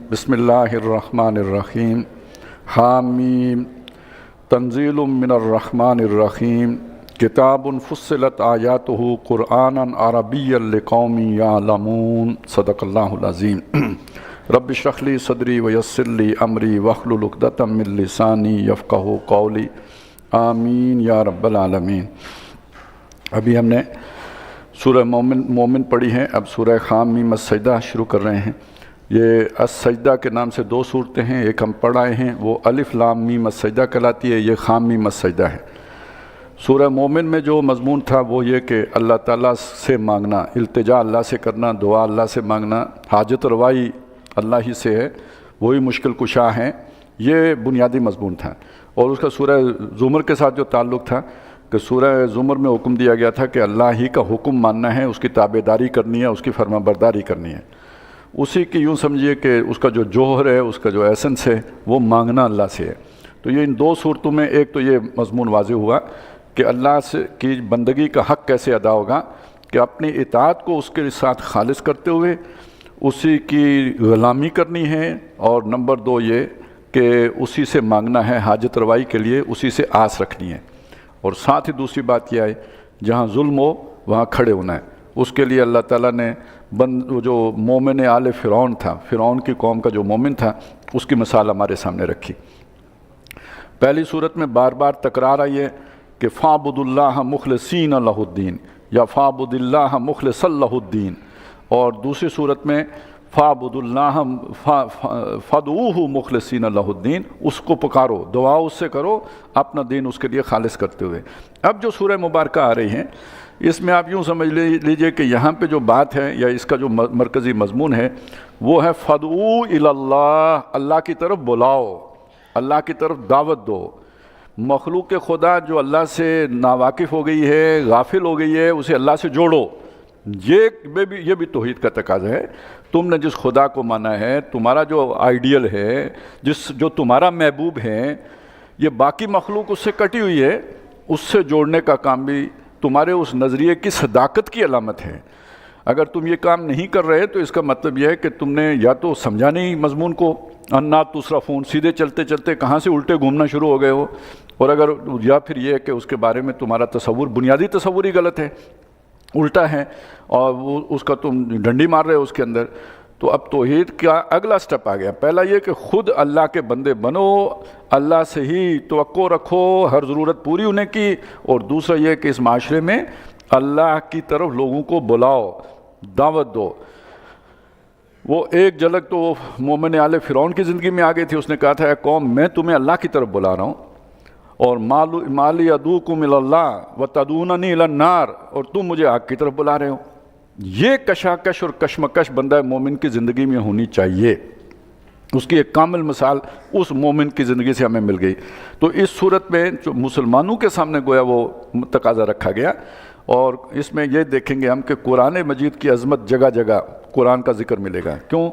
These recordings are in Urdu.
بسم اللہ الرحمن الرحیم حامیم تنزیل من الرحمن الرحیم کتاب فصلت آیاتہ قرآنا عربیا لقوم یعلمون صدق اللہ العظیم رب اشرح لی صدری ویسر لی امری واحلل عقدۃ من لسانی یفقہوا قولی آمین یا رب العالمین۔ ابھی ہم نے سورہ مومن پڑھی ہے، اب سورہ حامیم السجدہ شروع کر رہے ہیں۔ یہ السجدہ کے نام سے دو صورتیں ہیں، ایک ہم پڑھ آئے ہیں وہ الف لام میم السجدہ کہلاتی ہے، یہ حامیم السجدہ ہے۔ سورہ مومن میں جو مضمون تھا وہ یہ کہ اللہ تعالیٰ سے مانگنا، التجا اللہ سے کرنا، دعا اللہ سے مانگنا، حاجت روائی اللہ ہی سے ہے، وہی مشکل کشا ہیں، یہ بنیادی مضمون تھا۔ اور اس کا سورہ زمر کے ساتھ جو تعلق تھا کہ سورہ زمر میں حکم دیا گیا تھا کہ اللہ ہی کا حکم ماننا ہے، اس کی تابع داری کرنی ہے، اس کی فرما برداری کرنی ہے۔ اسی کی یوں سمجھیے کہ اس کا جو جوہر ہے، اس کا جو ایسنس ہے، وہ مانگنا اللہ سے ہے۔ تو یہ ان دو صورتوں میں ایک تو یہ مضمون واضح ہوا کہ اللہ سے کی بندگی کا حق کیسے ادا ہوگا، کہ اپنی اطاعت کو اس کے ساتھ خالص کرتے ہوئے اسی کی غلامی کرنی ہے، اور نمبر دو یہ کہ اسی سے مانگنا ہے، حاجت روائی کے لیے اسی سے آس رکھنی ہے۔ اور ساتھ ہی دوسری بات یہ ہے جہاں ظلم ہو وہاں کھڑے ہونا ہے۔ اس کے لیے اللہ تعالیٰ نے جو مومن آل فرعون تھا، فرعون کی قوم کا جو مومن تھا، اس کی مثال ہمارے سامنے رکھی۔ پہلی صورت میں بار بار تکرار آئی ہے کہ فَاعْبُدُوا اللَّهَ مُخْلِصِينَ لَهُ الدِّينَ یا فَاعْبُدِ اللَّهَ مُخْلِصًا لَهُ الدِّينَ، اور دوسری صورت میں فَاعْبُدُوا اللَّهَ فَادْعُوهُ مُخْلِصِينَ لَهُ الدِّينَ، اس کو پکارو، دعا اس سے کرو، اپنا دین اس کے لیے خالص کرتے ہوئے۔ اب جو سورہ مبارکہ آ رہی ہیں اس میں آپ یوں سمجھ لیجئے کہ یہاں پہ جو بات ہے یا اس کا جو مرکزی مضمون ہے وہ ہے فَادْعُوا إِلَى اللَّهِ، اللہ کی طرف بلاؤ، اللہ کی طرف دعوت دو۔ مخلوق خدا جو اللہ سے ناواقف ہو گئی ہے، غافل ہو گئی ہے، اسے اللہ سے جوڑو۔ یہ بھی توحید کا تقاضا ہے۔ تم نے جس خدا کو مانا ہے، تمہارا جو آئیڈیل ہے، جو تمہارا محبوب ہے، یہ باقی مخلوق اس سے کٹی ہوئی ہے، اس سے جوڑنے کا کام بھی تمہارے اس نظریے کی صداقت کی علامت ہے۔ اگر تم یہ کام نہیں کر رہے تو اس کا مطلب یہ ہے کہ تم نے یا تو سمجھا نہیں مضمون کو، انا تصرفون، سیدھے چلتے چلتے کہاں سے الٹے گھومنا شروع ہو گئے ہو، اور اگر یا پھر یہ ہے کہ اس کے بارے میں تمہارا تصور، بنیادی تصور ہی غلط ہے، الٹا ہے، اور وہ اس کا تم ڈنڈی مار رہے ہو اس کے اندر۔ تو اب توحید کا اگلا سٹیپ آ گیا۔ پہلا یہ کہ خود اللہ کے بندے بنو، اللہ سے ہی توقع رکھو ہر ضرورت پوری ہونے کی، اور دوسرا یہ کہ اس معاشرے میں اللہ کی طرف لوگوں کو بلاؤ، دعوت دو۔ وہ ایک جھلک تو مومن آل فرعون کی زندگی میں آ گئی تھی، اس نے کہا تھا اے قوم میں تمہیں اللہ کی طرف بلا رہا ہوں، اور مالی ادعوکم الی اللہ وتدعوننی الی النار، اور تم مجھے آگ کی طرف بلا رہے ہو۔ یہ کشاکش اور کشمکش بندہ مومن کی زندگی میں ہونی چاہیے۔ اس کی ایک کامل مثال اس مومن کی زندگی سے ہمیں مل گئی۔ تو اس صورت میں جو مسلمانوں کے سامنے گویا وہ تقاضا رکھا گیا، اور اس میں یہ دیکھیں گے ہم کہ قرآن مجید کی عظمت جگہ جگہ قرآن کا ذکر ملے گا۔ کیوں؟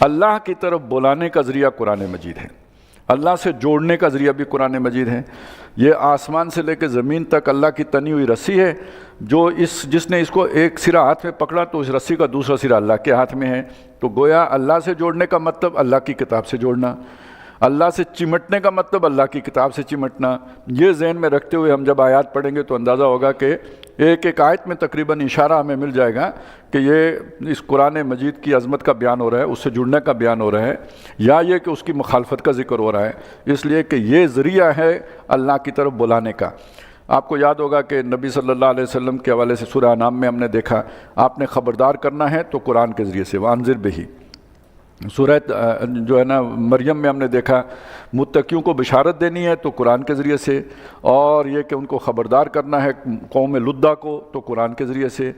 اللہ کی طرف بلانے کا ذریعہ قرآن مجید ہے، اللہ سے جوڑنے کا ذریعہ بھی قرآن مجید ہے۔ یہ آسمان سے لے کے زمین تک اللہ کی تنی ہوئی رسی ہے، جس نے اس کو ایک سرا ہاتھ میں پکڑا تو اس رسی کا دوسرا سرا اللہ کے ہاتھ میں ہے۔ تو گویا اللہ سے جوڑنے کا مطلب اللہ کی کتاب سے جوڑنا، اللہ سے چمٹنے کا مطلب اللہ کی کتاب سے چمٹنا۔ یہ ذہن میں رکھتے ہوئے ہم جب آیات پڑھیں گے تو اندازہ ہوگا کہ ایک ایک آیت میں تقریباً اشارہ ہمیں مل جائے گا کہ یہ اس قرآن مجید کی عظمت کا بیان ہو رہا ہے، اس سے جڑنے کا بیان ہو رہا ہے، یا یہ کہ اس کی مخالفت کا ذکر ہو رہا ہے، اس لیے کہ یہ ذریعہ ہے اللہ کی طرف بلانے کا۔ آپ کو یاد ہوگا کہ نبی صلی اللہ علیہ وسلم کے حوالے سے سورہ انعام میں ہم نے دیکھا، آپ نے خبردار کرنا ہے تو قرآن کے ذریعے سے، وانذر بہ۔ سورہ جو ہے نا مریم میں ہم نے دیکھا متقیوں کو بشارت دینی ہے تو قرآن کے ذریعے سے، اور یہ کہ ان کو خبردار کرنا ہے قوم لدہ کو تو قرآن کے ذریعے سے،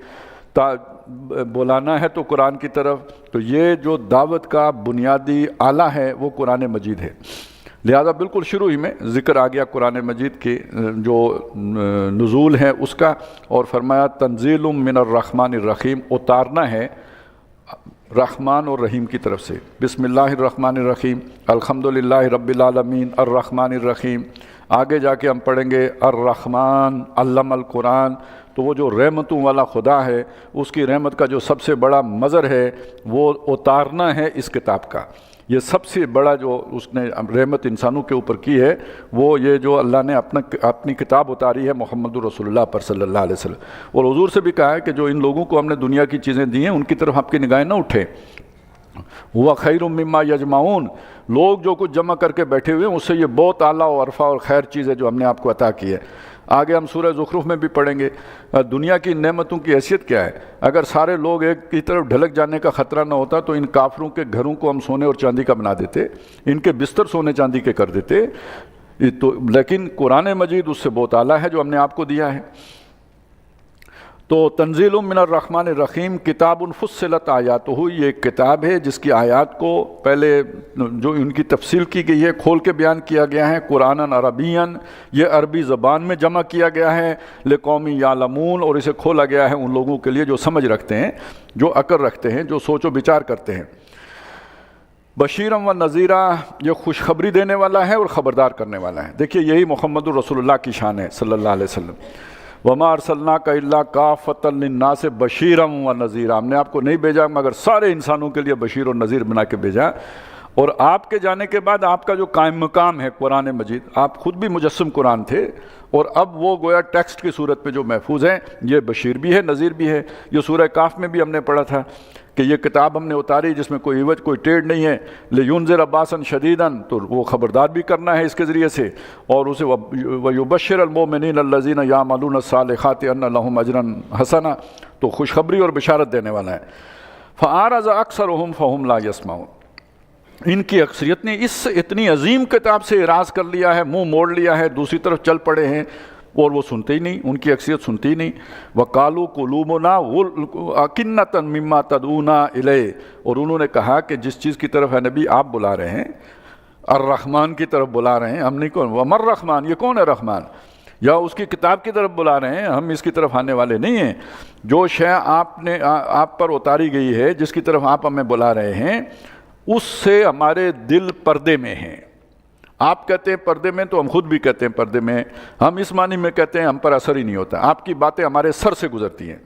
بلانا ہے تو قرآن کی طرف۔ تو یہ جو دعوت کا بنیادی آلہ ہے وہ قرآن مجید ہے۔ لہذا بالکل شروع ہی میں ذکر آ گیا قرآن مجید کے جو نزول ہے اس کا، اور فرمایا تنزیل من الرحمن الرحیم، اتارنا ہے رحمان اور رحیم کی طرف سے۔ بسم اللہ الرحمن الرحیم، الحمدللہ رب العالمین الرحمن الرحیم آگے جا کے ہم پڑھیں گے الرحمن علم القرآن، تو وہ جو رحمتوں والا خدا ہے اس کی رحمت کا جو سب سے بڑا مظہر ہے وہ اتارنا ہے اس کتاب کا۔ یہ سب سے بڑا جو اس نے رحمت انسانوں کے اوپر کی ہے وہ یہ جو اللہ نے اپنی کتاب اتاری ہے محمد رسول اللہ پر صلی اللہ علیہ وسلم۔ اور حضور سے بھی کہا ہے کہ جو ان لوگوں کو ہم نے دنیا کی چیزیں دی ہیں ان کی طرف آپ کی نگاہیں نہ اٹھیں، ہوا خیر مما یجمعون، لوگ جو کچھ جمع کر کے بیٹھے ہوئے ہیں اس سے یہ بہت اعلیٰ و عرفہ اور خیر چیز ہے جو ہم نے آپ کو عطا کی ہے۔ آگے ہم سورہ زخرف میں بھی پڑھیں گے دنیا کی نعمتوں کی حیثیت کیا ہے۔ اگر سارے لوگ ایک کی طرف ڈھلک جانے کا خطرہ نہ ہوتا تو ان کافروں کے گھروں کو ہم سونے اور چاندی کا بنا دیتے، ان کے بستر سونے چاندی کے کر دیتے، لیکن قرآن مجید اس سے بہت اعلیٰ ہے جو ہم نے آپ کو دیا ہے۔ تو تنزیل من الرحمن الرحیم کتاب فصلت آیاتہ، یہ ایک کتاب ہے جس کی آیات کو پہلے جو ان کی تفصیل کی گئی ہے کھول کے بیان کیا گیا ہے، قرآن عربین، یہ عربی زبان میں جمع کیا گیا ہے، لقوم یعلمون، اور اسے کھولا گیا ہے ان لوگوں کے لیے جو سمجھ رکھتے ہیں، جو عقل رکھتے ہیں، جو سوچ و بچار کرتے ہیں۔ بشیرم و نذیرہ، یہ خوشخبری دینے والا ہے اور خبردار کرنے والا ہے۔ دیکھیے یہی محمد رسول اللہ کی شان ہے صلی اللہ علیہ وسلم۔ وما ارسلناک الا کافۃ للناس بشیرا و نذیرا، ہم نے آپ کو نہیں بھیجا مگر سارے انسانوں کے لیے بشیر اور نذیر بنا کے بھیجا۔ اور آپ کے جانے کے بعد آپ کا جو قائم مقام ہے قرآن مجید، آپ خود بھی مجسم قرآن تھے اور اب وہ گویا ٹیکسٹ کی صورت میں جو محفوظ ہیں، یہ بشیر بھی ہے نذیر بھی ہے۔ یہ سورہ کاف میں بھی ہم نے پڑھا تھا کہ یہ کتاب ہم نے اتاری جس میں کوئی عوج کوئی ٹیڑھ نہیں ہے، لینذر باسا شدیدا، تو وہ خبردار بھی کرنا ہے اس کے ذریعے سے، اور اسے ویبشر المؤمنین الذین یعملون الصالحات ان لهم اجرا حسنا، تو خوشخبری اور بشارت دینے والا ہے۔ فاعرض اکثرهم فهم لا يسمعون، ان کی اکثریت نے اس اتنی عظیم کتاب سے اعراض کر لیا ہے، منہ موڑ لیا ہے، دوسری طرف چل پڑے ہیں اور وہ سنتے ہی نہیں، ان کی اکثریت سنتی ہی نہیں۔ وَقَالُوا قُلُوبُنَا أَكِنَّةً مِّمَّا تَدْعُونَا إِلَيْهِ، اور انہوں نے کہا کہ جس چیز کی طرف ہے نبی آپ بلا رہے ہیں، الرحمن کی طرف بلا رہے ہیں، ہم نہیں کون وَمَا الرحمن، یہ کون ہے رحمان، یا اس کی کتاب کی طرف بلا رہے ہیں، ہم اس کی طرف آنے والے نہیں ہیں۔ جو شے آپ پر اتاری گئی ہے، جس کی طرف آپ ہمیں بلا رہے ہیں، اس سے ہمارے دل پردے میں ہیں۔ آپ کہتے ہیں پردے میں، تو ہم خود بھی کہتے ہیں پردے میں، ہم اس معنی میں کہتے ہیں ہم پر اثر ہی نہیں ہوتا، آپ کی باتیں ہمارے سر سے گزرتی ہیں۔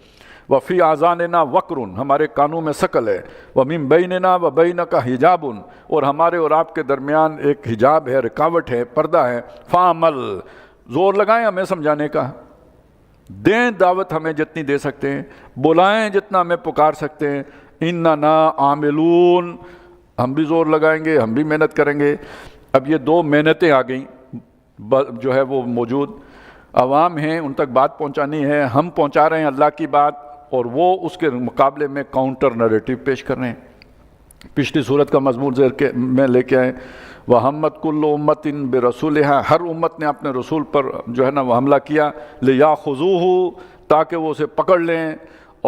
وفی آذاننا وقر، ہمارے کانوں میں ثقل ہے، ومن بیننا وبینک حجاب، اور ہمارے اور آپ کے درمیان ایک حجاب ہے، رکاوٹ ہے، پردہ ہے۔ فعمل، زور لگائیں ہمیں سمجھانے کا، دیں دعوت ہمیں جتنی دے سکتے ہیں، بلائیں جتنا ہمیں پکار سکتے ہیں۔ اننا عاملون، ہم بھی زور لگائیں گے، ہم بھی محنت کریں گے۔ اب یہ دو محنتیں آ گئیں جو ہے وہ موجود، عوام ہیں ان تک بات پہنچانی ہے، ہم پہنچا رہے ہیں اللہ کی بات، اور وہ اس کے مقابلے میں کاؤنٹر نریٹو پیش کر رہے ہیں۔ پچھلی صورت کا مضمون میں لے کے آئے، وَحَمَّتْ كُلُّ أُمَّةٍ بِرَسُولِهَا، ہر امت نے اپنے رسول پر جو ہے نا وہ حملہ کیا، لِيَأْخُذُوهُ، تاکہ وہ اسے پکڑ لیں۔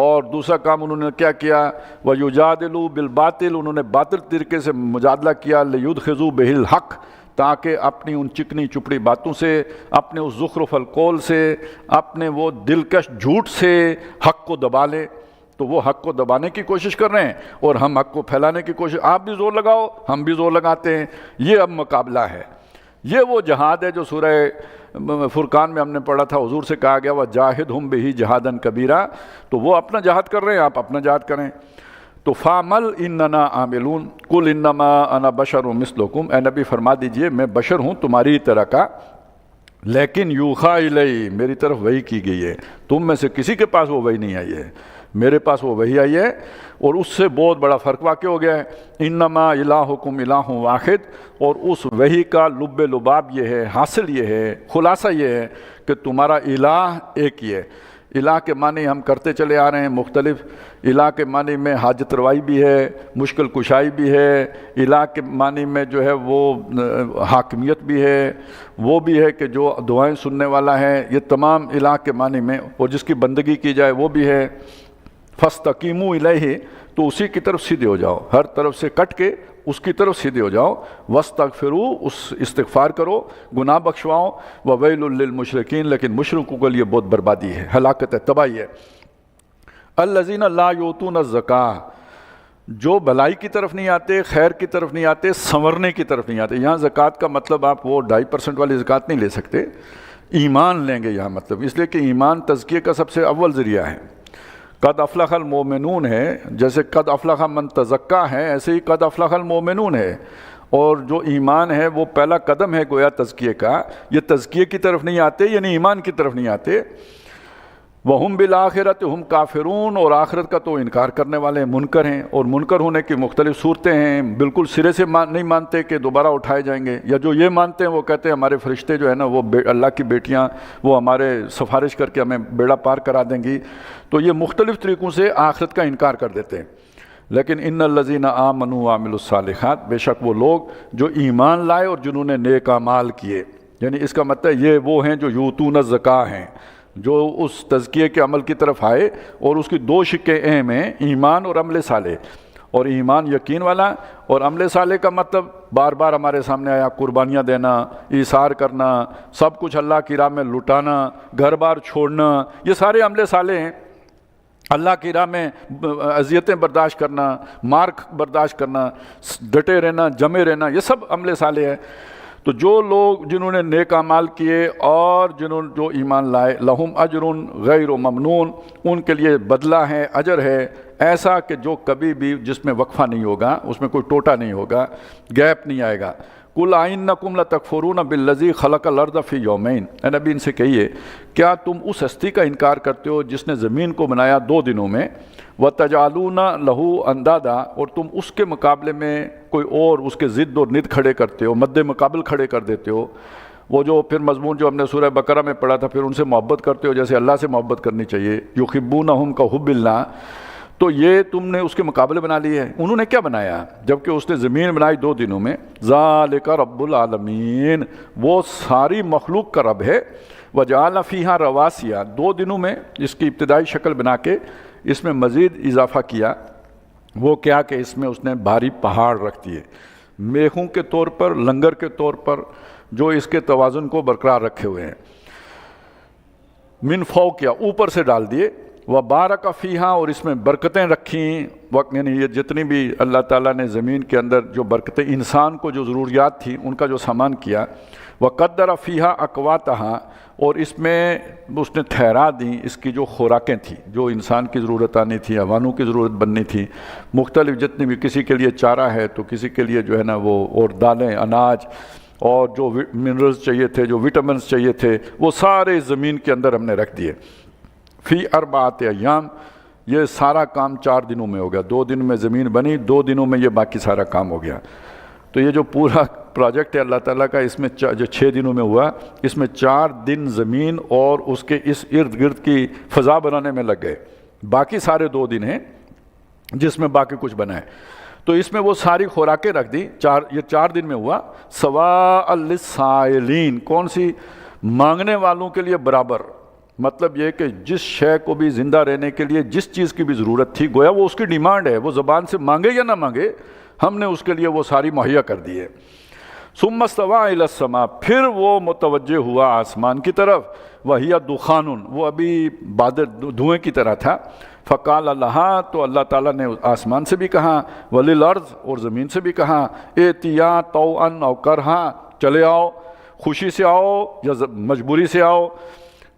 اور دوسرا کام انہوں نے کیا کیا، وَيُجَادِلُوا بِالْبَاطِلِ، انہوں نے باطل طریقے سے مجادلہ کیا، لِيُدْخِذُوا بِهِ الْحَقِّ، تاکہ اپنی ان چکنی چپڑی باتوں سے، اپنے اس زخرف القول سے، اپنے وہ دلکش جھوٹ سے حق کو دبا لیں۔ تو وہ حق کو دبانے کی کوشش کر رہے ہیں اور ہم حق کو پھیلانے کی کوشش، آپ بھی زور لگاؤ ہم بھی زور لگاتے ہیں، یہ اب مقابلہ ہے۔ یہ وہ جہاد ہے جو سورہ فرقان میں ہم نے پڑھا تھا، حضور سے کہا گیا وَجَاهِدْهُمْ بِهِ جِهَادًا كَبِيرًا، تو وہ اپنا جہاد کر رہے ہیں، آپ اپنا جہاد کریں۔ تو فَعْمَلْ إِنَّنَا عَامِلُونَ قُلْ إِنَّمَا أَنَا بَشَرٌ مِثْلُكُمْ، اے نبی فرما دیجئے میں بشر ہوں تمہاری طرح کا، لیکن یوحیٰ الی، میری طرف وحی کی گئی ہے، تم میں سے کسی کے پاس وہ وحی نہیں آئی ہے، میرے پاس وہ وحی آئی ہے۔ اور اس سے بہت بڑا فرق واقع ہو گیا ہے، انما الہکم الہ واحد، اور اس وحی کا لب لباب یہ ہے، حاصل یہ ہے، خلاصہ یہ ہے کہ تمہارا الہ ایک ہی ہے۔ الہ کے معنی ہم کرتے چلے آ رہے ہیں مختلف، الہ کے معنی میں حاجت روائی بھی ہے، مشکل کشائی بھی ہے، الہ کے معنی میں جو ہے وہ حاکمیت بھی ہے، وہ بھی ہے کہ جو دعائیں سننے والا ہے، یہ تمام الہ کے معنی میں، اور جس کی بندگی کی جائے وہ بھی ہے۔ فَاسْتَقِیمُوا إِلَیْهِ، تو اسی کی طرف سیدھے ہو جاؤ، ہر طرف سے کٹ کے اس کی طرف سیدھے ہو جاؤ۔ وَاسْتَغْفِرُوا، اس استغفار کرو، گناہ بخشواؤ۔ وَوَيْلٌ لِّلْمُشْرِكِينَ، لیکن مشرکوں کے لیے بہت بربادی ہے، ہلاکت ہے، تباہی ہے۔ الَّذِينَ لَا يُؤْتُونَ الزَّكَاةَ، جو بھلائی کی طرف نہیں آتے، خیر کی طرف نہیں آتے، سنورنے کی طرف نہیں آتے۔ یہاں زکوٰۃ کا مطلب آپ وہ 2.5% والی زکوٰۃ نہیں لے سکتے، ایمان لیں گے یہاں مطلب، اس لیے کہ ایمان تزکیے کا سب سے اول ذریعہ ہے۔ قد افلح المومنون ہے، جیسے قد افلح من تزکا ہے، ایسے ہی قد افلح المومنون ہے، اور جو ایمان ہے وہ پہلا قدم ہے گویا تزکیے کا۔ یہ تزکیے کی طرف نہیں آتے، یعنی ایمان کی طرف نہیں آتے۔ وَهُمْ بِالْآخِرَةِ هُمْ کافرون، اور آخرت کا تو انکار کرنے والے ہیں، منکر ہیں، اور منکر ہونے کی مختلف صورتیں ہیں۔ بالکل سرے سے نہیں مانتے کہ دوبارہ اٹھائے جائیں گے، یا جو یہ مانتے ہیں وہ کہتے ہیں ہمارے فرشتے جو ہے نا وہ اللہ کی بیٹیاں، وہ ہمارے سفارش کر کے ہمیں بیڑا پار کرا دیں گی۔ تو یہ مختلف طریقوں سے آخرت کا انکار کر دیتے ہیں۔ لیکن ان الذین آمنوا وعملوا الصالحات، بے شک وہ لوگ جو ایمان لائے اور جنہوں نے نیک اعمال کیے، یعنی اس کا مطلب یہ وہ ہیں جو یؤتون الزکاۃ ہیں، جو اس تزکیے کے عمل کی طرف آئے، اور اس کی دو شقیں اہم ہیں، ایمان اور عمل صالح۔ اور ایمان یقین والا، اور عمل صالح کا مطلب بار بار ہمارے سامنے آیا، قربانیاں دینا، ایثار کرنا، سب کچھ اللہ کی راہ میں لٹانا، گھر بار چھوڑنا، یہ سارے عمل صالح ہیں۔ اللہ کی راہ میں اذیتیں برداشت کرنا، مارک برداشت کرنا، ڈٹے رہنا، جمے رہنا، یہ سب عمل صالح ہے۔ تو جو لوگ جنہوں نے نیک اعمال کیے اور جو ایمان لائے، لہم اجر غیر ممنون، ان کے لیے بدلہ ہے، اجر ہے ایسا کہ جو کبھی بھی، جس میں وقفہ نہیں ہوگا، اس میں کوئی ٹوٹا نہیں ہوگا، گیپ نہیں آئے گا۔ قُلْ أَإِنَّكُمْ لَتَكْفُرُونَ بِالَّذِي خَلَقَ الْأَرْضَ فِي يَوْمَيْنِ، اے نبی ان سے کہیے کیا تم اس ہستی کا انکار کرتے ہو جس نے زمین کو بنایا 2 دنوں میں، وَتَجْعَلُونَ لَهُ أَنْدَادًا، اور تم اس کے مقابلے میں کوئی اور اس کے ضد اور ند کھڑے کرتے ہو، مد مقابل کھڑے کر دیتے ہو۔ وہ جو پھر مضمون جو ہم نے سورہ بقرہ میں پڑھا تھا، پھر ان سے محبت کرتے ہو جیسے اللہ سے محبت کرنی چاہیے، یُحِبُّونَهُمْ كَحُبِّ اللَّهِ، تو یہ تم نے اس کے مقابلے بنا لیے ہے۔ انہوں نے کیا بنایا جبکہ اس نے زمین بنائی 2 دنوں میں؟ ذالک رب العالمین، وہ ساری مخلوق کا رب ہے۔ وجعل فیہا رواسیا، 2 دنوں میں اس کی ابتدائی شکل بنا کے اس میں مزید اضافہ کیا۔ وہ کیا کہ اس میں اس نے بھاری پہاڑ رکھ دیے، میخوں کے طور پر، لنگر کے طور پر، جو اس کے توازن کو برقرار رکھے ہوئے ہیں۔ من فوقیا، اوپر سے ڈال دیے، وبارک فیہا، اور اس میں برکتیں رکھیں، یعنی یہ جتنی بھی اللہ تعالیٰ نے زمین کے اندر جو برکتیں انسان کو جو ضروریات تھیں ان کا جو سامان کیا، وقدر فیہا اقواتہا، اور اس میں اس نے ٹھہرا دیں اس کی جو خوراکیں تھیں، جو انسان کی ضرورت آنی تھی، حیوانوں کی ضرورت بننی تھی، مختلف جتنی بھی، کسی کے لیے چارہ ہے تو کسی کے لیے جو ہے نا وہ، اور دالیں، اناج، اور جو منرلز چاہیے تھے، جو وٹامنز چاہیے تھے، وہ سارے زمین کے اندر ہم نے رکھ دیے۔ فی 4 ایام، یہ سارا کام 4 دنوں میں ہو گیا۔ 2 دن میں زمین بنی، 2 دنوں میں یہ باقی سارا کام ہو گیا۔ تو یہ جو پورا پروجیکٹ ہے اللہ تعالیٰ کا، اس میں جو 6 دنوں میں ہوا، اس میں 4 دن زمین اور اس کے اس ارد گرد کی فضا بنانے میں لگ گئے، باقی سارے 2 دن ہیں جس میں باقی کچھ بنا ہے۔ تو اس میں وہ ساری خوراکیں رکھ دی، یہ 4 دن میں ہوا۔ سواء للسائلین، کون سی؟ مانگنے والوں کے لیے برابر، مطلب یہ کہ جس شے کو بھی زندہ رہنے کے لیے جس چیز کی بھی ضرورت تھی، گویا وہ اس کی ڈیمانڈ ہے، وہ زبان سے مانگے یا نہ مانگے، ہم نے اس کے لیے وہ ساری مہیا کر دی ہے۔ ثم استوى الى السماء، پھر وہ متوجہ ہوا آسمان کی طرف، وهي دخان، وہ ابھی بادل دھوئیں کی طرح تھا۔ فقال لها، تو اللہ تعالیٰ نے آسمان سے بھی کہا، وللارض، اور زمین سے بھی کہا، ائتیا طوعا او کرہا، چلے آؤ، خوشی سے آؤ یا مجبوری سے آؤ۔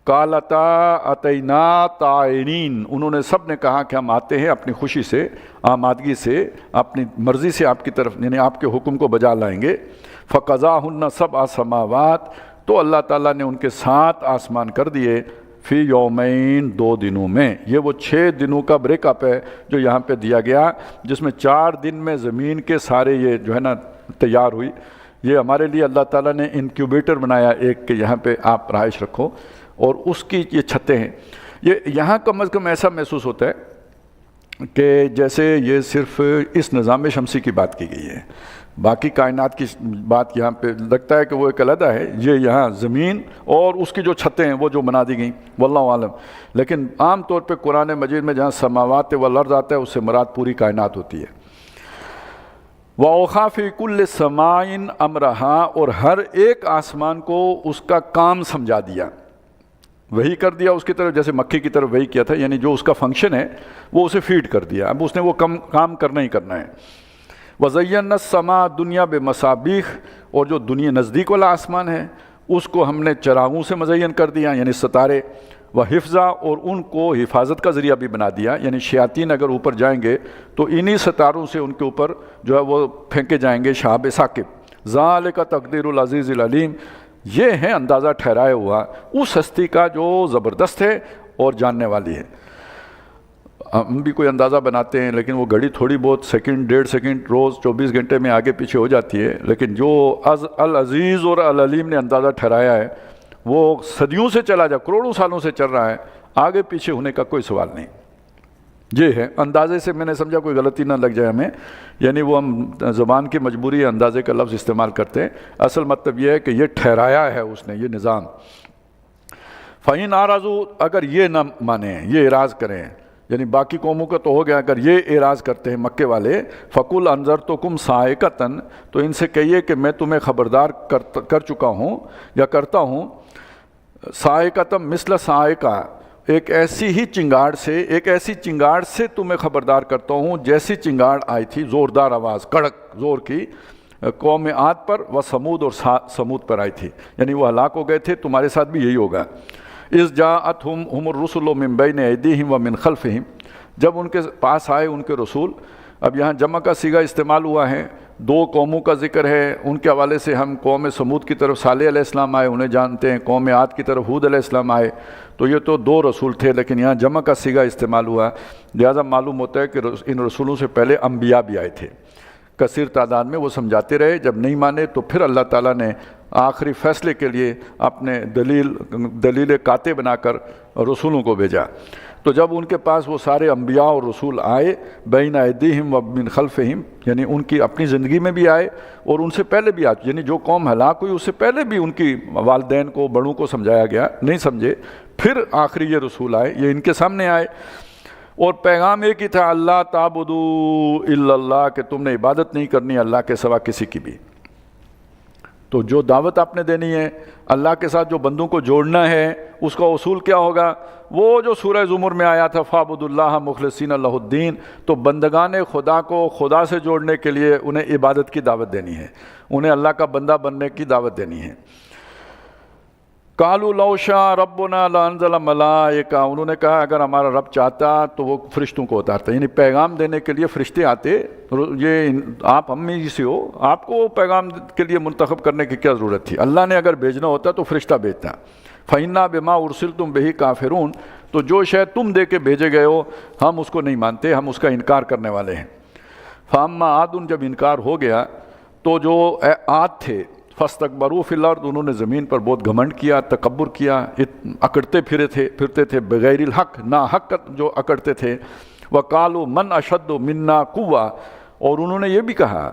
قالتا اتینا طائعین، انہوں نے سب نے کہا کہ ہم آتے ہیں اپنی خوشی سے، آمادگی سے، اپنی مرضی سے آپ کی طرف، یعنی آپ کے حکم کو بجا لائیں گے۔ فقضاہن 7 سماوات، تو اللہ تعالیٰ نے ان کے 7 آسمان کر دیے، فی یومین، 2 دنوں میں۔ یہ وہ 6 دنوں کا بریک اپ ہے جو یہاں پہ دیا گیا، جس میں 4 دن میں زمین کے سارے یہ جو ہے نا تیار ہوئی۔ یہ ہمارے لیے اللہ تعالیٰ نے انکیوبیٹر بنایا ایک، کہ یہاں پہ آپ رہائش رکھو، اور اس کی یہ چھتیں ہیں۔ یہ یہاں کم از کم ایسا محسوس ہوتا ہے کہ جیسے یہ صرف اس نظام شمسی کی بات کی گئی ہے، باقی کائنات کی بات یہاں پہ لگتا ہے کہ وہ ایک علیحدہ ہے، یہ یہاں زمین اور اس کی جو چھتیں ہیں وہ جو بنا دی گئیں، واللہ عالم۔ لیکن عام طور پہ قرآن مجید میں جہاں سماوات والارض آتا ہے، اس سے مراد پوری کائنات ہوتی ہے۔ وَأَوْحَىٰ فِي كُلِّ سَمَاءٍ أَمْرَهَا، اور ہر ایک آسمان کو اس کا کام سمجھا دیا۔ وہی کر دیا اس کی طرف، جیسے مکھی کی طرف وہی کیا تھا، یعنی جو اس کا فنکشن ہے وہ اسے فیڈ کر دیا، اب اس نے وہ کام کرنا ہی کرنا ہے۔ وَزَيَّنَّا السَّمَاءَ الدُّنْيَا بِمَصَابِيحَ، اور جو دنیا نزدیک والا آسمان ہے اس کو ہم نے چراغوں سے مزین کر دیا، یعنی ستارے، وَحِفْظًا، اور ان کو حفاظت کا ذریعہ بھی بنا دیا، یعنی شیاطین اگر اوپر جائیں گے تو انہی ستاروں سے ان کے اوپر جو ہے وہ پھینکے جائیں گے شہاب ثاقب۔ ذَلِكَ تَقْدِيرُ الْعَزِيزِ الْعَلِيمِ، یہ ہے اندازہ ٹھہرایا ہوا اس ہستی کا جو زبردست ہے اور جاننے والی ہے۔ ہم بھی کوئی اندازہ بناتے ہیں لیکن وہ گھڑی تھوڑی بہت سیکنڈ، 1.5 سیکنڈ روز 24 گھنٹے میں آگے پیچھے ہو جاتی ہے، لیکن جو العزیز اور العلیم نے اندازہ ٹھہرایا ہے وہ صدیوں سے چلا جا، کروڑوں سالوں سے چل رہا ہے، آگے پیچھے ہونے کا کوئی سوال نہیں۔ یہ ہے اندازے سے، میں نے سمجھا کوئی غلطی نہ لگ جائے ہمیں، یعنی وہ ہم زبان کی مجبوری اندازے کا لفظ استعمال کرتے ہیں، اصل مطلب یہ ہے کہ یہ ٹھہرایا ہے اس نے یہ نظام۔ فَإِنْ أَعْرَضُوا، اگر یہ نہ مانیں، یہ اعراض کریں، یعنی باقی قوموں کا تو ہو گیا، اگر یہ اعراض کرتے ہیں مکے والے، فَقُلْ أَنذَرْتُكُمْ صَاعِقَةً، تو ان سے کہیے کہ میں تمہیں خبردار کر چکا ہوں یا کرتا ہوں، صَاعِقَةً مِثْلَ صَاعِقَةٍ، ایک ایسی ہی چنگاڑ سے، ایک ایسی چنگاڑ سے تمہیں خبردار کرتا ہوں جیسی چنگاڑ آئی تھی، زوردار آواز، کڑک زور کی، قوم عاد پر و سمود، اور سمود پر آئی تھی، یعنی وہ ہلاک ہو گئے تھے، تمہارے ساتھ بھی یہی ہوگا۔ اذ جاءتهم الرسل من بین ایدیہم ومن خلفہم، جب ان کے پاس آئے ان کے رسول، اب یہاں جمع کا صیغہ استعمال ہوا ہے، 2 قوموں کا ذکر ہے، ان کے حوالے سے ہم قوم سمود کی طرف صالح علیہ السلام آئے انہیں جانتے ہیں، قوم عاد کی طرف ہود علیہ السلام آئے، تو یہ تو 2 رسول تھے، لیکن یہاں جمع کا صیغہ استعمال ہوا، لہذا معلوم ہوتا ہے کہ ان رسولوں سے پہلے انبیاء بھی آئے تھے، کثیر تعداد میں، وہ سمجھاتے رہے، جب نہیں مانے تو پھر اللہ تعالیٰ نے آخری فیصلے کے لیے اپنے دلیل قاطع بنا کر رسولوں کو بھیجا۔ تو جب ان کے پاس وہ سارے انبیاء اور رسول آئے، بین ایدیہم و من خلفہم، یعنی ان کی اپنی زندگی میں بھی آئے اور ان سے پہلے بھی آئے، یعنی جو قوم ہلاک ہوئی اس سے پہلے بھی ان کی والدین کو، بڑوں کو سمجھایا گیا، نہیں سمجھے، پھر آخری یہ رسول آئے، یہ ان کے سامنے آئے، اور پیغام ایک ہی تھا، اللہ تعبدوا الا اللہ، کہ تم نے عبادت نہیں کرنی اللہ کے سوا کسی کی بھی۔ تو جو دعوت آپ نے دینی ہے، اللہ کے ساتھ جو بندوں کو جوڑنا ہے، اس کا اصول کیا ہوگا؟ وہ جو سورہ زمر میں آیا تھا، فَاعْبُدُوا اللَّهَ مُخْلِصِينَ لَهُ الدِّينَ، تو بندگان خدا کو خدا سے جوڑنے کے لیے انہیں عبادت کی دعوت دینی ہے، انہیں اللہ کا بندہ بننے کی دعوت دینی ہے۔ قَالُوا لَوْ شَاءَ رَبُّنَا لَأَنزَلَ مَلَائِكَةً، انہوں نے کہا اگر ہمارا رب چاہتا تو وہ فرشتوں کو اتارتا، یعنی پیغام دینے کے لیے فرشتے آتے، یہ آپ ہم میں سے ہو، آپ کو پیغام کے لیے منتخب کرنے کی کیا ضرورت تھی؟ اللہ نے اگر بھیجنا ہوتا تو فرشتہ بھیجتا۔ فَإِنَّا بِمَا أُرْسِلْتُمْ بِهِ كَافِرُونَ، تو جو شاید تم دے کے بھیجے گئے ہو ہم اس کو نہیں مانتے، ہم اس کا انکار کرنے والے ہیں۔ فَأَمَّا عَادٌ، جب انکار ہو گیا تو جو عاد تھے، فَاسْتَكْبَرُوا فِي الْأَرْضِ، انہوں نے زمین پر بہت گھمنڈ کیا، تکبر کیا، اکڑتے پھرتے تھے بغیر الحق، نا حق جو اکڑتے تھے۔ وَقَالُوا مَنْ أَشَدُّ مِنَّا قُوَّةً، اور انہوں نے یہ بھی کہا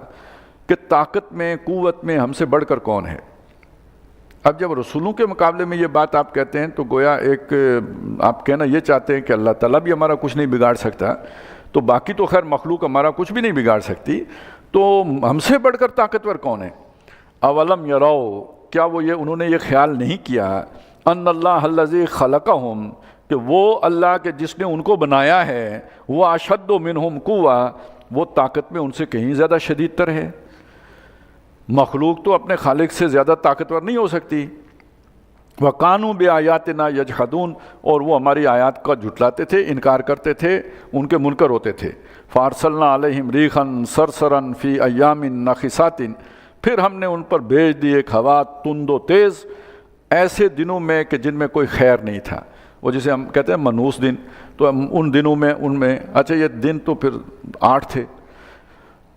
کہ طاقت میں، قوت میں ہم سے بڑھ کر کون ہے؟ اب جب رسولوں کے مقابلے میں یہ بات آپ کہتے ہیں تو گویا ایک آپ کہنا یہ چاہتے ہیں کہ اللہ تعالیٰ بھی ہمارا کچھ نہیں بگاڑ سکتا، تو باقی تو خیر مخلوق ہمارا کچھ بھی نہیں بگاڑ سکتی، تو ہم سے بڑھ کر طاقتور کون ہے؟ اولم یروا، کیا وہ یہ انہوں نے یہ خیال نہیں کیا، ان اللہ الذی خلقہم، کہ وہ اللہ کے جس نے ان کو بنایا ہے، وہ اشد منہم قوہ، وہ طاقت میں ان سے کہیں زیادہ شدید تر ہے۔ مخلوق تو اپنے خالق سے زیادہ طاقتور نہیں ہو سکتی۔ وَقَانُوا بِآيَاتِنَا يَجْحَدُونَ، اور وہ ہماری آیات کا جھٹلاتے تھے، انکار کرتے تھے، ان کے منکر ہوتے تھے۔ فَأَرْسَلْنَا عَلَيْهِمْ رِيحًا صَرْصَرًا فِي أَيَّامٍ نَخِسَاتٍ، پھر ہم نے ان پر بھیج دی ایک ہوا تند و تیز، ایسے دنوں میں کہ جن میں کوئی خیر نہیں تھا، وہ جسے ہم کہتے ہیں منحوس دن، تو ان دنوں میں ان میں اچھا یہ دن تو پھر 8 تھے،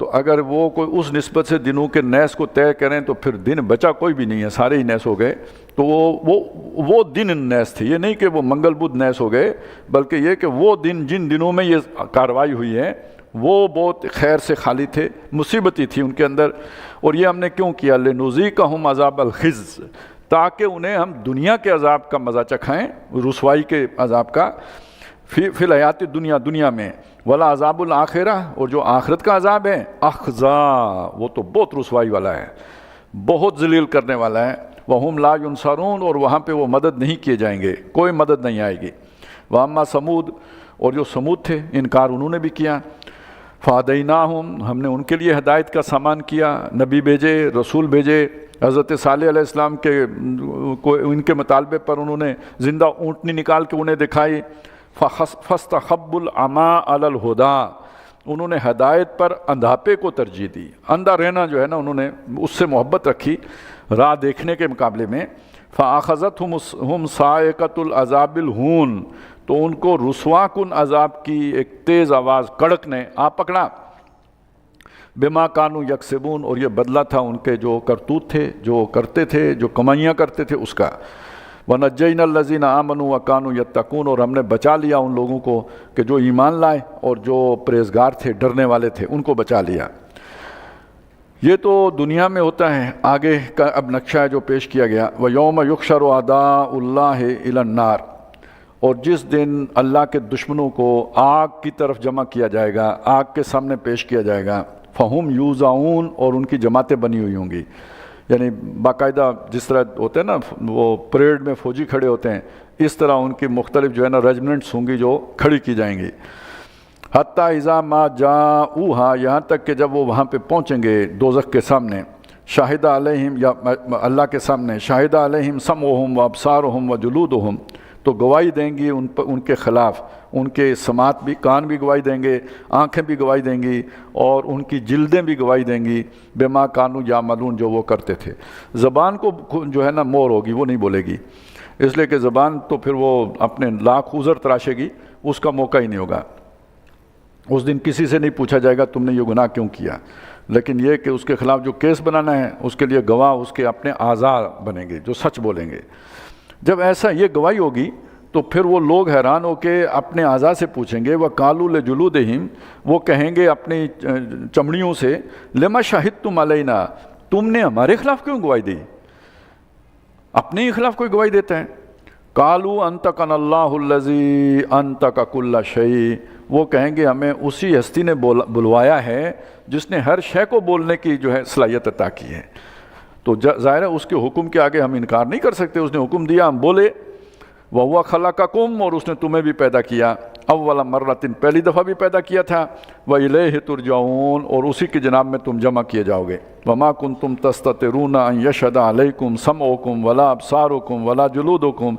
تو اگر وہ کوئی اس نسبت سے دنوں کے نیس کو طے کریں تو پھر دن بچا کوئی بھی نہیں ہے، سارے ہی نیس ہو گئے، تو وہ دن نیس تھے، یہ نہیں کہ وہ منگل بدھ نیس ہو گئے، بلکہ یہ کہ وہ دن جن دنوں میں یہ کارروائی ہوئی ہے وہ بہت خیر سے خالی تھے، مصیبتی تھی ان کے اندر۔ اور یہ ہم نے کیوں کیا؟ لنذیقہم عذاب الخزي، تاکہ انہیں ہم دنیا کے عذاب کا مزہ چکھائیں، رسوائی کے عذاب کا، فی الحیات دنیا میں، ولا عذاب الآخرہ، اور جو آخرت کا عذاب ہے، اخزا، وہ تو بہت رسوائی والا ہے۔ بہت ذلیل کرنے والا ہے. وَهُمْ لَا يُنصَرُونَ، اور وہاں پہ وہ مدد نہیں کیے جائیں گے، کوئی مدد نہیں آئے گی. وَأَمَّا ثمود، اور جو سمود تھے انکار انہوں نے بھی کیا. فَهَدَيْنَاهُمْ، ہم نے ان کے لیے ہدایت کا سامان کیا، نبی بھیجے، رسول بھیجے. حضرت صالح علیہ السلام کے ان کے مطالبے پر انہوں نے زندہ اونٹنی نکال کے انہیں دکھائی. فَاسْتَحَبُّوا الْعَمَىٰ عَلَى الْهُدَىٰ، انہوں نے ہدایت پر اندھاپے کو ترجیح دی. اندھا رہنا جو ہے نا انہوں نے اس سے محبت رکھی راہ دیکھنے کے مقابلے میں. فَأَخَذَتْهُمْ صَاعِقَةُ الْعَذَابِ الْهُونِ، تو ان کو رسوا کن عذاب کی ایک تیز آواز کڑک نے آ پکڑا. بما کانوا یکسبون، اور یہ بدلہ تھا ان کے جو کرتوت تھے، جو کرتے تھے، جو کمائیاں کرتے تھے اس کا. وَنَجَّيْنَا الَّذِينَ آمَنُوا وَكَانُوا يَتَّقُونَ، اور ہم نے بچا لیا ان لوگوں کو کہ جو ایمان لائے اور جو پرہیزگار تھے، ڈرنے والے تھے، ان کو بچا لیا. یہ تو دنیا میں ہوتا ہے. آگے کا اب نقشہ ہے جو پیش کیا گیا. وَيَوْمَ يُحْشَرُ أَعْدَاءُ اللَّهِ إِلَى النَّارِ، اور جس دن اللہ کے دشمنوں کو آگ کی طرف جمع کیا جائے گا، آگ کے سامنے پیش کیا جائے گا. فَهُمْ يُوزَعُونَ، اور ان کی جماعتیں بنی ہوئی ہوں گی. یعنی باقاعدہ جس طرح ہوتے ہیں نا وہ پریڈ میں فوجی کھڑے ہوتے ہیں، اس طرح ان کی مختلف جو ہے نا ریجمنٹس ہوں گی جو کھڑی کی جائیں گی. حتیٰ اذا ما جاؤہا، یہاں تک کہ جب وہ وہاں پہ پہنچیں گے دوزخ کے سامنے. شاہد علیہم، یا اللہ کے سامنے. شاہد علیہم سمعہم وابصارہم وجلودہم، تو گواہی دیں گی ان کے خلاف. ان کے سماعت بھی، کان بھی گواہی دیں گے، آنکھیں بھی گواہی دیں گی، اور ان کی جلدیں بھی گواہی دیں گی. بما کانوا یعملون، جو وہ کرتے تھے. زبان کو جو ہے نا مور ہوگی، وہ نہیں بولے گی، اس لیے کہ زبان تو پھر وہ اپنے لاکھ عذر تراشے گی، اس کا موقع ہی نہیں ہوگا. اس دن کسی سے نہیں پوچھا جائے گا تم نے یہ گناہ کیوں کیا، لیکن یہ کہ اس کے خلاف جو کیس بنانا ہے اس کے لیے گواہ اس کے اپنے اعضاء بنیں گے جو سچ بولیں گے. جب ایسا یہ گواہی ہوگی تو پھر وہ لوگ حیران ہو کے اپنے اعضاء سے پوچھیں گے. وَقَالُوا لِجُلُودِهِمْ، وہ کہیں گے اپنی چمڑیوں سے، لِمَ شَهِدتُّمْ عَلَيْنَا، تم نے ہمارے خلاف کیوں گواہی دی؟ اپنے ہی خلاف کوئی گواہی دیتا ہے. قَالُوا أَنطَقَنَا اللَّهُ الَّذِي أَنطَقَ كُلَّ شَيْءٍ، وہ کہیں گے ہمیں اسی ہستی نے بلوایا ہے جس نے ہر شے کو بولنے کی جو ہے صلاحیت عطا کی ہے. تو ظاہر ہے اس کے حکم کے آگے ہم انکار نہیں کر سکتے. اس نے حکم دیا، ہم بولے. وَهُوَ خَلَقَكُمْ، اور اس نے تمہیں بھی پیدا کیا. اول مرتن، پہلی دفعہ بھی پیدا کیا تھا. وَإِلَيْهِ تُرْجَعُونَ، اور اسی کی جناب میں تم جمع کیے جاؤ گے. وَمَا كُنْتُمْ تَسْتَتِرُونَ أَنْ يَشْهَدَ عَلَيْكُمْ سَمْعُكُمْ وَلَا أَبْصَارُكُمْ وَلَا جُلُودُكُمْ،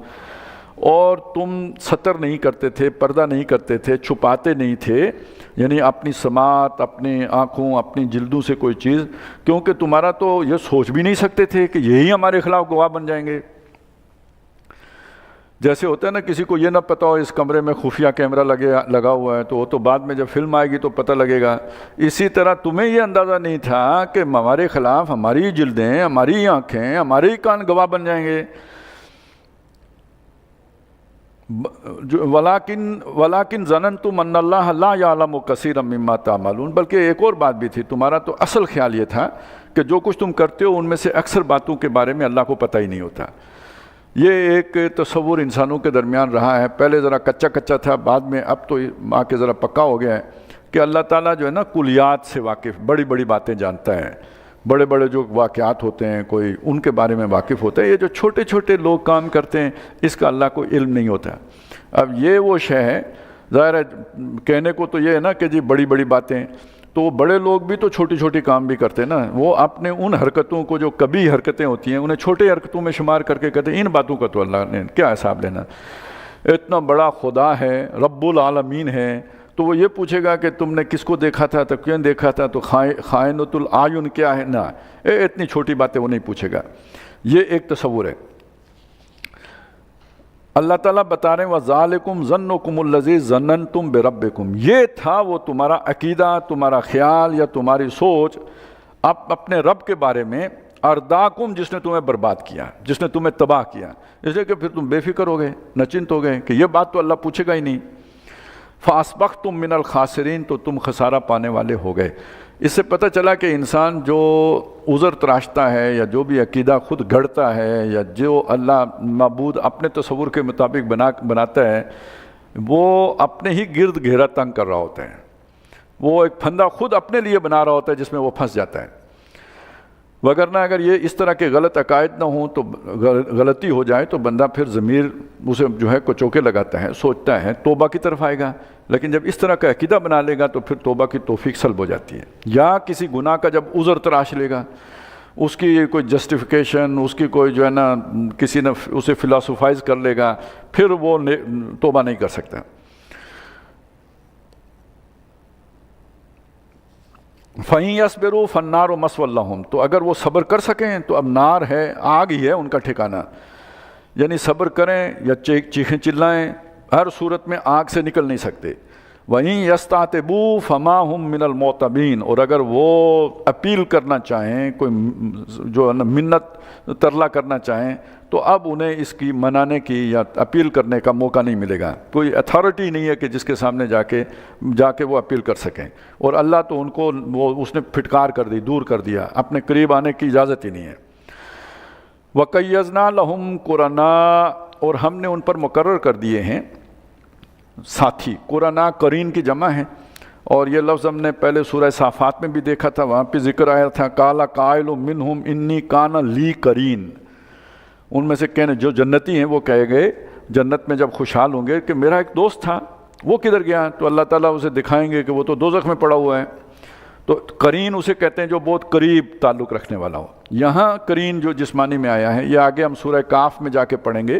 اور تم ستر نہیں کرتے تھے، پردہ نہیں کرتے تھے، چھپاتے نہیں تھے، یعنی اپنی سماعت، اپنی آنکھوں، اپنی جلدوں سے کوئی چیز، کیونکہ تمہارا تو یہ سوچ بھی نہیں سکتے تھے کہ یہی ہمارے خلاف گواہ بن جائیں گے. جیسے ہوتا ہے نا کسی کو یہ نہ پتہ ہو اس کمرے میں خفیہ کیمرہ لگا ہوا ہے، تو وہ تو بعد میں جب فلم آئے گی تو پتہ لگے گا. اسی طرح تمہیں یہ اندازہ نہیں تھا کہ ہمارے خلاف ہماری جلدیں، ہماری آنکھیں، ہمارے کان گواہ بن جائیں گے. وَلَٰكِنْ ظَنَنْتُمْ أَنَّ اللَّهَ لَا يَعْلَمُ كَثِيرًا مِّمَّا تَعْمَلُونَ، بلکہ ایک اور بات بھی تھی. تمہارا تو اصل خیال یہ تھا کہ جو کچھ تم کرتے ہو ان میں سے اکثر باتوں کے بارے میں اللہ کو پتہ ہی نہیں ہوتا. یہ ایک تصور انسانوں کے درمیان رہا ہے. پہلے ذرا کچا کچا تھا، بعد میں اب تو آ کے ذرا پکا ہو گیا ہے کہ اللہ تعالیٰ جو ہے نا کلیات سے واقف، بڑی بڑی باتیں جانتا ہے. بڑے بڑے جو واقعات ہوتے ہیں کوئی ان کے بارے میں واقف ہوتا ہے. یہ جو چھوٹے چھوٹے لوگ کام کرتے ہیں اس کا اللہ کو علم نہیں ہوتا. اب یہ وہ شے ہے، ظاہر ہے کہنے کو تو یہ ہے نا کہ جی بڑی بڑی باتیں، تو بڑے لوگ بھی تو چھوٹی چھوٹی کام بھی کرتے ہیں نا. وہ اپنے ان حرکتوں کو جو کبھی حرکتیں ہوتی ہیں انہیں چھوٹے حرکتوں میں شمار کر کے کہتے ہیں ان باتوں کا تو اللہ نے کیا حساب لینا. اتنا بڑا خدا ہے، رب العالمین ہے، تو وہ یہ پوچھے گا کہ تم نے کس کو دیکھا تھا، تو کیوں دیکھا تھا، تو خائنۃ العیون کیا ہے، نہ اتنی چھوٹی باتیں وہ نہیں پوچھے گا. یہ ایک تصور ہے. اللہ تعالیٰ بتا رہے ہیں وَذَلِكُمْ ظَنُّكُمُ الَّذِي ظَنَّنْتُمْ بِرَبِّكُمْ، یہ تھا وہ تمہارا عقیدہ، تمہارا خیال یا تمہاری سوچ اپنے رب کے بارے میں، ارداکم، جس نے تمہیں برباد کیا، جس نے تمہیں تباہ کیا. اس لیے کہ پھر تم بے فکر ہو گئے، نچنت ہو گئے کہ یہ بات تو اللہ پوچھے گا ہی نہیں. فَأَصْبَحْتُم مِّنَ الْخَاسِرِينَ، تو تم خسارہ پانے والے ہو گئے. اس سے پتہ چلا کہ انسان جو عذر تراشتا ہے یا جو بھی عقیدہ خود گھڑتا ہے یا جو اللہ معبود اپنے تصور کے مطابق بناتا ہے، وہ اپنے ہی گرد گھیرا تنگ کر رہا ہوتا ہے. وہ ایک پھندا خود اپنے لیے بنا رہا ہوتا ہے جس میں وہ پھنس جاتا ہے. وگرنہ اگر یہ اس طرح کے غلط عقائد نہ ہوں تو غلطی ہو جائے تو بندہ پھر ضمیر اسے جو ہے کچوکے لگاتا ہے، سوچتا ہے، توبہ کی طرف آئے گا۔ لیکن جب اس طرح کا عقیدہ بنا لے گا تو پھر توبہ کی توفیق سلب ہو جاتی ہے۔ یا کسی گناہ کا جب عذر تراش لے گا، اس کی کوئی جسٹیفیکیشن، اس کی کوئی جو ہے نا کسی نے اسے فلاسفائز کر لے گا، پھر وہ توبہ نہیں کر سکتا۔ فَإِن يَصْبِرُوا فَالنَّارُ مَثْوًى لَهُمْ، تو اگر وہ صبر کر سکیں تو اب نار ہے، آگ ہی ہے ان کا ٹھکانہ، یعنی صبر کریں یا چیخیں چلائیں، ہر صورت میں آگ سے نکل نہیں سکتے۔ وَإِن يَسْتَعْتِبُوا فَمَا هُمْ مِنَ الْمُعْتَبِينَ، اور اگر وہ اپیل کرنا چاہیں، کوئی جو منت ترلا کرنا چاہیں تو اب انہیں اس کی منانے کی یا اپیل کرنے کا موقع نہیں ملے گا۔ کوئی اتھارٹی نہیں ہے کہ جس کے سامنے جا کے وہ اپیل کر سکیں، اور اللہ تو ان کو اس نے پھٹکار کر دی، دور کر دیا، اپنے قریب آنے کی اجازت ہی نہیں ہے۔ وَقَيَّضْنَا لَهُمْ قُرَنَاءَ، اور ہم نے ان پر مقرر کر دیے ہیں ساتھی۔ قرناء قرین کی جمع ہے، اور یہ لفظ ہم نے پہلے سورہ صافات میں بھی دیکھا تھا، وہاں پہ ذکر آیا تھا قَالَ قَائِلٌ مِّنْهُمْ إِنِّي كَانَ لِي قَرِينٌ، ان میں سے کہنے جو جنتی ہیں وہ کہے گئے جنت میں جب خوشحال ہوں گے کہ میرا ایک دوست تھا، وہ کدھر گیا؟ تو اللہ تعالیٰ اسے دکھائیں گے کہ وہ تو دوزخ میں پڑا ہوا ہے۔ تو قرین اسے کہتے ہیں جو بہت قریب تعلق رکھنے والا ہو۔ یہاں قرین جو جسمانی میں آیا ہے، یہ آگے ہم سورہ کاف میں جا کے پڑھیں گے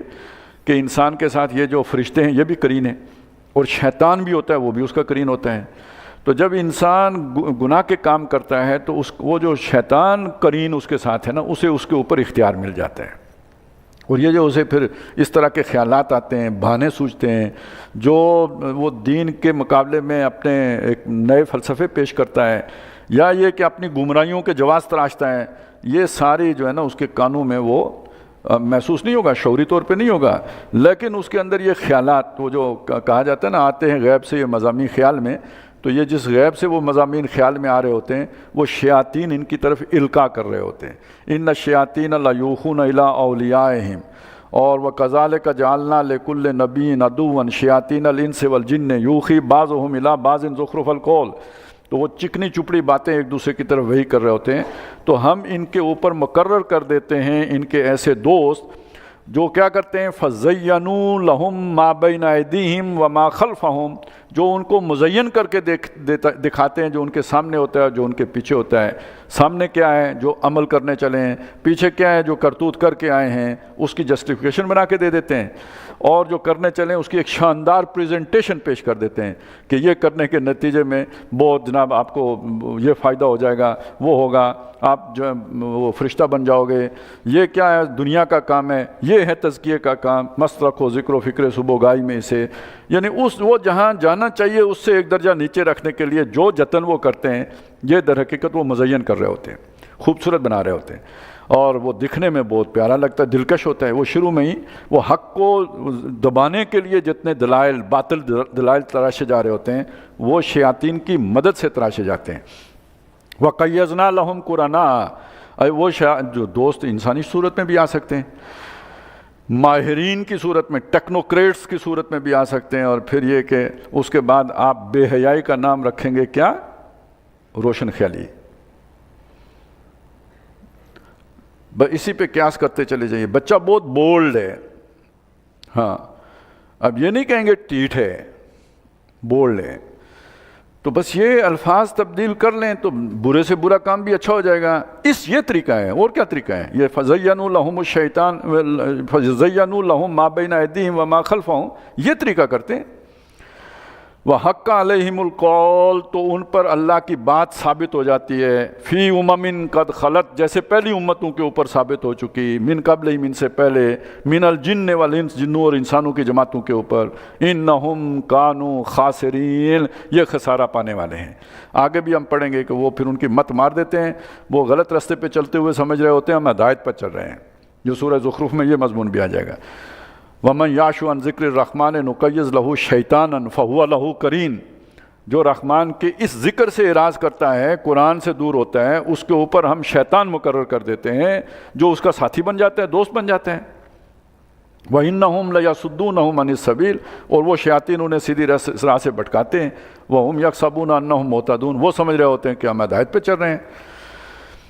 کہ انسان کے ساتھ یہ جو فرشتے ہیں یہ بھی قرین ہیں، اور شیطان بھی ہوتا ہے، وہ بھی اس کا قرین ہوتا ہے۔ تو جب انسان گناہ کے کام کرتا ہے تو وہ جو شیطان قرین اس کے ساتھ ہے نا، اسے اس کے اوپر اختیار مل جاتا ہے، اور یہ جو اسے پھر اس طرح کے خیالات آتے ہیں، بہانے سوچتے ہیں، جو وہ دین کے مقابلے میں اپنے ایک نئے فلسفے پیش کرتا ہے، یا یہ کہ اپنی گمراہیوں کے جواز تراشتا ہے، یہ ساری جو ہے نا اس کے کانوں میں وہ محسوس نہیں ہوگا، شعوری طور پہ نہیں ہوگا، لیکن اس کے اندر یہ خیالات، وہ جو کہا جاتا ہے نا آتے ہیں غیب سے یہ مضامین خیال میں، تو یہ جس غیب سے وہ مضامین خیال میں آ رہے ہوتے ہیں وہ شیاطین ان کی طرف القاء کر رہے ہوتے ہیں۔ ان الشیاطین لیوحون الی اولیاءہم، اور وَكَذَلِكَ جَعَلْنَا لِكُلِّ نَبِيٍّ عَدُوًّا شَيَاطِينَ الْإِنسِ وَالْجِنِّ يُوحِي بَعْضُهُمْ إِلَىٰ بَعْضٍ زُخْرُفَ الْقَوْلِ، تو وہ چکنی چپڑی باتیں ایک دوسرے کی طرف وہی کر رہے ہوتے ہیں، تو ہم ان کے اوپر مقرر کر دیتے ہیں ان کے ایسے دوست جو کیا کرتے ہیں فَزَيَّنُوا لَهُم مَا بَيْنَ أَيْدِيهِمْ وَمَا خَلْفَهُمْ، جو ان کو مزین کر کے دکھاتے ہیں جو ان کے سامنے ہوتا ہے جو ان کے پیچھے ہوتا ہے۔ سامنے کیا ہے جو عمل کرنے چلے ہیں، پیچھے کیا ہے جو کرتوت کر کے آئے ہیں، اس کی جسٹیفیکیشن بنا کے دے دیتے ہیں، اور جو کرنے چلیں اس کی ایک شاندار پریزنٹیشن پیش کر دیتے ہیں کہ یہ کرنے کے نتیجے میں بہت جناب آپ کو یہ فائدہ ہو جائے گا، وہ ہوگا، آپ جو ہے وہ فرشتہ بن جاؤ گے، یہ کیا ہے دنیا کا کام ہے، یہ ہے تزکیے کا کام، مست رکھو ذکر و فکر صبح گائی میں اسے، یعنی وہ جہاں جانا چاہیے اس سے ایک درجہ نیچے رکھنے کے لیے جو جتن وہ کرتے ہیں، یہ در حقیقت وہ مزین کر رہے ہوتے ہیں، خوبصورت بنا رہے ہوتے ہیں، اور وہ دکھنے میں بہت پیارا لگتا ہے، دلکش ہوتا ہے۔ وہ شروع میں ہی وہ حق کو دبانے کے لیے جتنے دلائل، باطل دلائل تراشے جا رہے ہوتے ہیں وہ شیاطین کی مدد سے تراشے جاتے ہیں۔ وَقَيَّضْنَا لَهُمْ قُرَنَاءَ، وہ جو دوست انسانی صورت میں بھی آ سکتے ہیں، ماہرین کی صورت میں، ٹیکنوکریٹس کی صورت میں بھی آ سکتے ہیں، اور پھر یہ کہ اس کے بعد آپ بے حیائی کا نام رکھیں گے کیا؟ روشن خیالی۔ اسی پہ قیاس کرتے چلے جائیے، بچہ بہت بولڈ ہے، ہاں اب یہ نہیں کہیں گے ٹیٹ ہے، بولڈ ہے، تو بس یہ الفاظ تبدیل کر لیں تو برے سے برا کام بھی اچھا ہو جائے گا۔ یہ طریقہ ہے، اور کیا طریقہ ہے؟ یہ فَزَيَّنُوا لَهُمُ الشَّيْطَانَ فَزَيَّنُوا لَهُم مَا بَيْنَ أَيْدِيهِمْ وَمَا خَلْفَهُمْ، یہ طریقہ کرتے ہیں۔ وَحَقَّ عَلَيْهِمُ الْقَوْلُ، تو ان پر اللہ کی بات ثابت ہو جاتی ہے، فِي أُمَمٍ قَدْ خَلَتْ، جیسے پہلی امتوں کے اوپر ثابت ہو چکی، من قبلہم، ان سے پہلے، من الجن والانس، جنوں اور انسانوں کی جماعتوں کے اوپر، انہم کانوا خاسرین، یہ خسارہ پانے والے ہیں۔ آگے بھی ہم پڑھیں گے کہ وہ پھر ان کی مت مار دیتے ہیں، وہ غلط راستے پہ چلتے ہوئے سمجھ رہے ہوتے ہیں ہم ہدایت پر چل رہے ہیں، جو سورہ زخرف میں یہ مضمون بھی آ جائے گا۔ وَمَنْ يَعْشُ عَنْ ذِكْرِ الرَّحْمَنِ نُقَيِّضْ لَهُ شَيْطَانًا فَهُوَ لَهُ قَرِينٌ، جو رحمان کے اس ذکر سے اعراض کرتا ہے، قرآن سے دور ہوتا ہے، اس کے اوپر ہم شیطان مقرر کر دیتے ہیں جو اس کا ساتھی بن جاتا ہے، دوست بن جاتے ہیں۔ وَإِنَّهُمْ لَيَصُدُّونَهُمْ عَنِ السَّبِيلِ، اور وہ شیاطین انہیں سیدھی راہ سے بھٹکاتے ہیں، وَهُمْ يَحْسَبُونَ أَنَّهُمْ مُهْتَدُونَ، وہ سمجھ رہے ہوتے ہیں کہ ہم ہدایت پہ چل رہے ہیں۔